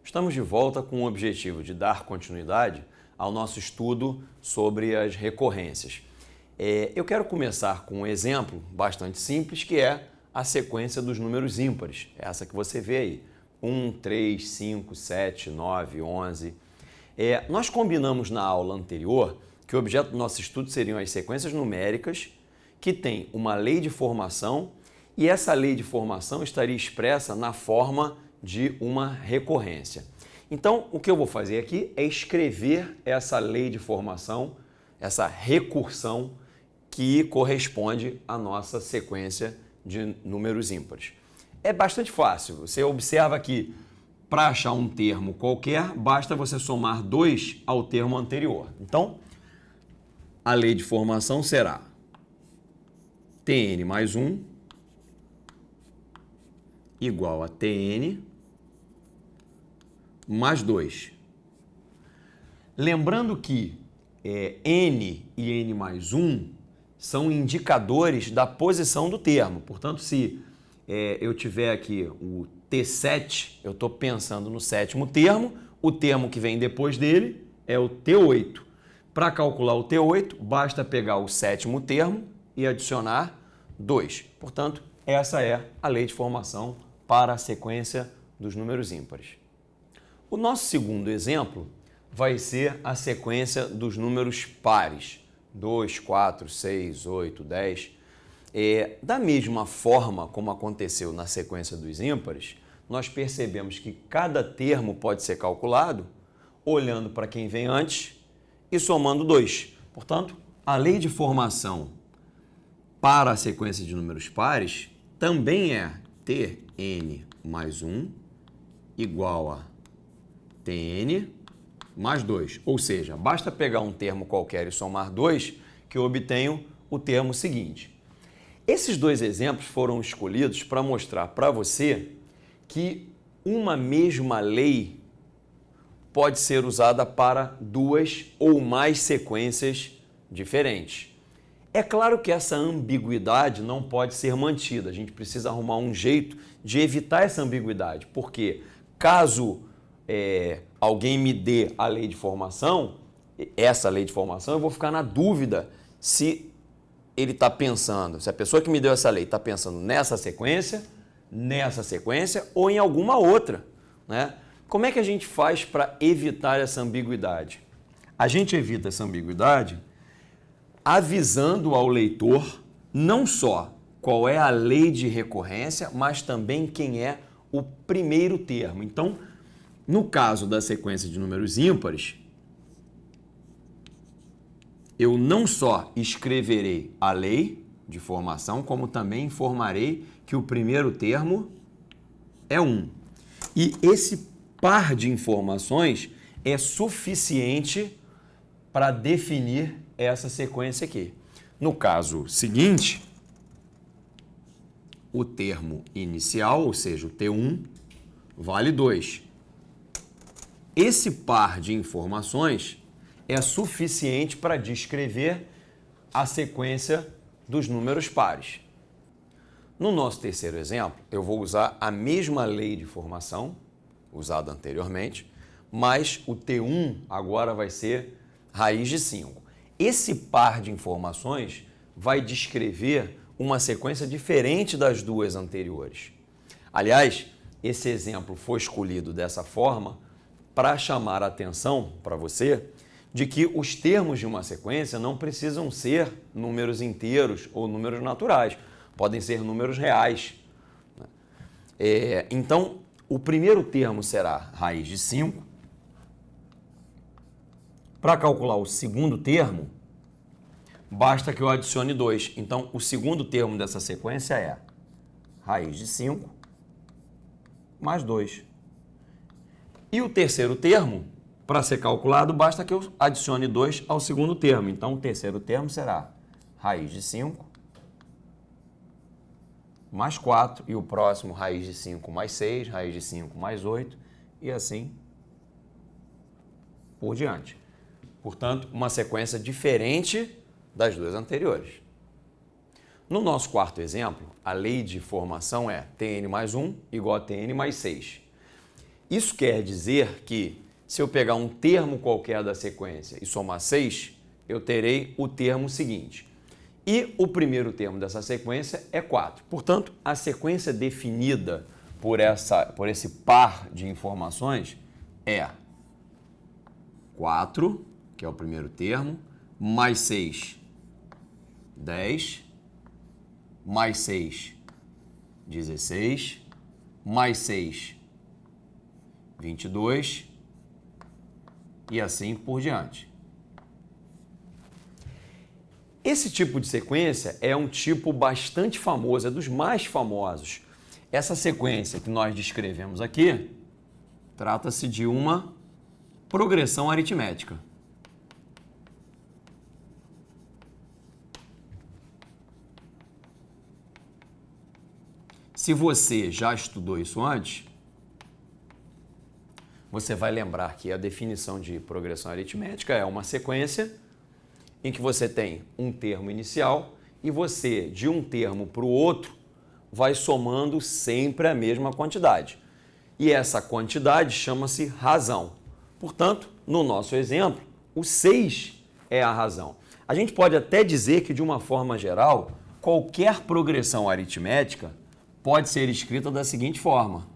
Estamos de volta com o objetivo de dar continuidade ao nosso estudo sobre as recorrências. Eu quero começar com um exemplo bastante simples, que é a sequência dos números ímpares, essa que você vê aí, 1, 3, 5, 7, 9, 11. Nós combinamos na aula anterior que o objeto do nosso estudo seriam as sequências numéricas que têm uma lei de formação e essa lei de formação estaria expressa na forma de uma recorrência. Então, o que eu vou fazer aqui é escrever essa lei de formação, essa recursão que corresponde à nossa sequência de números ímpares. É bastante fácil. Você observa que para achar um termo qualquer, basta você somar 2 ao termo anterior. Então, a lei de formação será Tn mais 1 igual a Tn mais 2. Lembrando que N e N mais 1 são indicadores da posição do termo. Portanto, se eu tiver aqui o T7, eu estou pensando no sétimo termo, o termo que vem depois dele é o T8. Para calcular o T8, basta pegar o sétimo termo e adicionar 2. Portanto, essa é a lei de formação para a sequência dos números ímpares. O nosso segundo exemplo vai ser a sequência dos números pares, 2, 4, 6, 8, 10. Da mesma forma como aconteceu na sequência dos ímpares, nós percebemos que cada termo pode ser calculado olhando para quem vem antes e somando 2. Portanto, a lei de formação para a sequência de números pares também é Tn mais 1 igual a Tn mais 2. Ou seja, basta pegar um termo qualquer e somar 2 que eu obtenho o termo seguinte. Esses dois exemplos foram escolhidos para mostrar para você que uma mesma lei pode ser usada para duas ou mais sequências diferentes. É claro que essa ambiguidade não pode ser mantida. A gente precisa arrumar um jeito de evitar essa ambiguidade, porque caso alguém me dê a lei de formação, essa lei de formação, eu vou ficar na dúvida se ele está pensando, se a pessoa que me deu essa lei está pensando nessa sequência ou em alguma outra, né? Como é que a gente faz para evitar essa ambiguidade? A gente evita essa ambiguidade avisando ao leitor não só qual é a lei de recorrência, mas também quem é o primeiro termo. Então, no caso da sequência de números ímpares, eu não só escreverei a lei de formação, como também informarei que o primeiro termo é 1. E esse par de informações é suficiente para definir essa sequência aqui. No caso seguinte, o termo inicial, ou seja, o T1, vale 2. Esse par de informações é suficiente para descrever a sequência dos números pares. No nosso terceiro exemplo, eu vou usar a mesma lei de formação usada anteriormente, mas o T1 agora vai ser raiz de 5. Esse par de informações vai descrever uma sequência diferente das duas anteriores. Aliás, esse exemplo foi escolhido dessa forma para chamar a atenção para você de que os termos de uma sequência não precisam ser números inteiros ou números naturais, podem ser números reais. Então, o primeiro termo será raiz de 5. Para calcular o segundo termo, basta que eu adicione 2. Então, o segundo termo dessa sequência é raiz de 5 mais 2. E o terceiro termo, para ser calculado, basta que eu adicione 2 ao segundo termo. Então, o terceiro termo será raiz de 5 mais 4. E o próximo, raiz de 5 mais 6, raiz de 5 mais 8. E assim por diante. Portanto, uma sequência diferente das duas anteriores. No nosso quarto exemplo, a lei de formação é Tn mais 1 igual a Tn mais 6. Isso quer dizer que se eu pegar um termo qualquer da sequência e somar 6, eu terei o termo seguinte. E o primeiro termo dessa sequência é 4. Portanto, a sequência definida por esse par de informações é 4, que é o primeiro termo, mais 6, 10, mais 6, 16, mais 6, 22 e assim por diante. Esse tipo de sequência é um tipo bastante famoso, é dos mais famosos. Essa sequência que nós descrevemos aqui trata-se de uma progressão aritmética. Se você já estudou isso antes, você vai lembrar que a definição de progressão aritmética é uma sequência em que você tem um termo inicial e você, de um termo para o outro, vai somando sempre a mesma quantidade. E essa quantidade chama-se razão. Portanto, no nosso exemplo, o 6 é a razão. A gente pode até dizer que, de uma forma geral, qualquer progressão aritmética pode ser escrita da seguinte forma: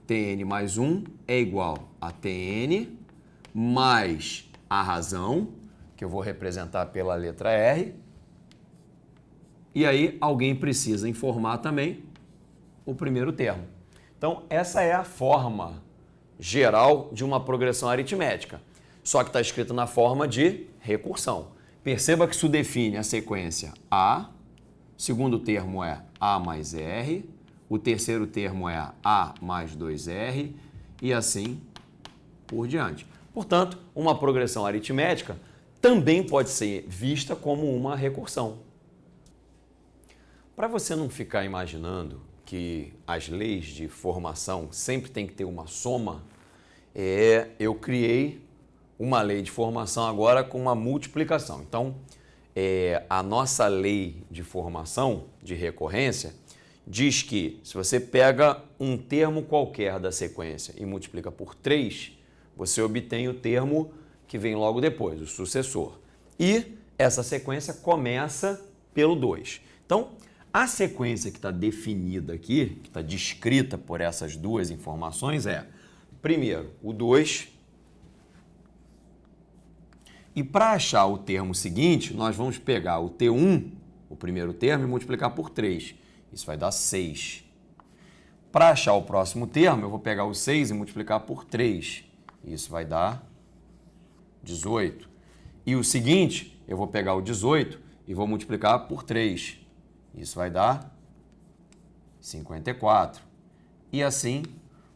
Tn mais 1 é igual a Tn mais a razão, que eu vou representar pela letra R. E aí alguém precisa informar também o primeiro termo. Então, essa é a forma geral de uma progressão aritmética, só que está escrita na forma de recursão. Perceba que isso define a sequência A, o segundo termo é A mais R, o terceiro termo é A mais 2R e assim por diante. Portanto, uma progressão aritmética também pode ser vista como uma recursão. Para você não ficar imaginando que as leis de formação sempre tem que ter uma soma, eu criei uma lei de formação agora com uma multiplicação. Então, a nossa lei de formação, de recorrência, diz que se você pega um termo qualquer da sequência e multiplica por 3, você obtém o termo que vem logo depois, o sucessor. E essa sequência começa pelo 2. Então, a sequência que está definida aqui, que está descrita por essas duas informações é, primeiro, o 2. E para achar o termo seguinte, nós vamos pegar o T1, o primeiro termo, e multiplicar por 3. Isso vai dar 6. Para achar o próximo termo, eu vou pegar o 6 e multiplicar por 3. Isso vai dar 18. E o seguinte, eu vou pegar o 18 e vou multiplicar por 3. Isso vai dar 54. E assim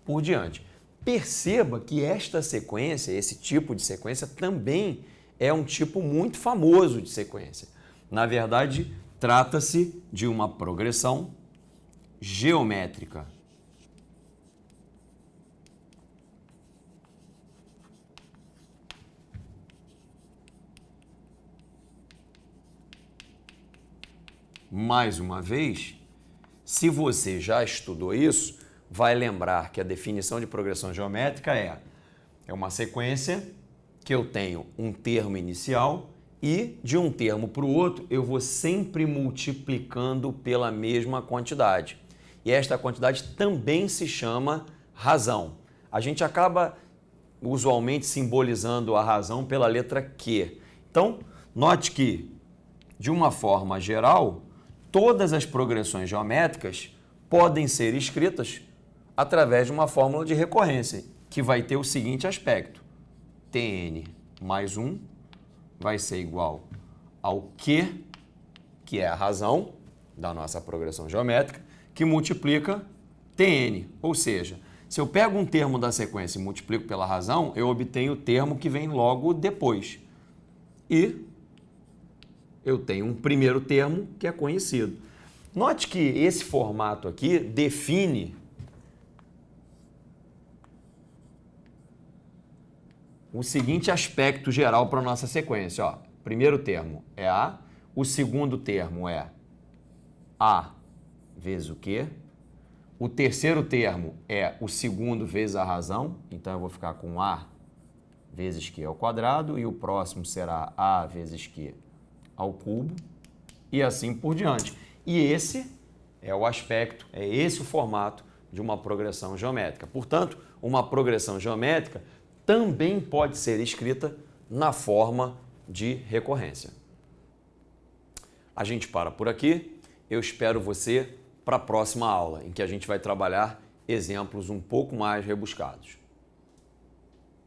por diante. Perceba que esta sequência, esse tipo de sequência, também é um tipo muito famoso de sequência. Na verdade, trata-se de uma progressão geométrica. Mais uma vez, se você já estudou isso, vai lembrar que a definição de progressão geométrica é uma sequência que eu tenho um termo inicial e de um termo para o outro eu vou sempre multiplicando pela mesma quantidade. E esta quantidade também se chama razão. A gente acaba usualmente simbolizando a razão pela letra Q. Então, note que, de uma forma geral, todas as progressões geométricas podem ser escritas através de uma fórmula de recorrência, que vai ter o seguinte aspecto: Tn mais 1 vai ser igual ao Q, que é a razão da nossa progressão geométrica, que multiplica Tn. Ou seja, se eu pego um termo da sequência e multiplico pela razão, eu obtenho o termo que vem logo depois. E eu tenho um primeiro termo que é conhecido. Note que esse formato aqui define o seguinte aspecto geral para a nossa sequência. Ó, primeiro termo é A, o segundo termo é A vezes o Q, O terceiro termo é o segundo vezes a razão, então eu vou ficar com A vezes Q ao quadrado, e o próximo será A vezes Q ao cubo, e assim por diante. E esse é o aspecto, é esse o formato de uma progressão geométrica. Portanto, uma progressão geométrica também pode ser escrita na forma de recorrência. A gente para por aqui. Eu espero você para a próxima aula, em que a gente vai trabalhar exemplos um pouco mais rebuscados.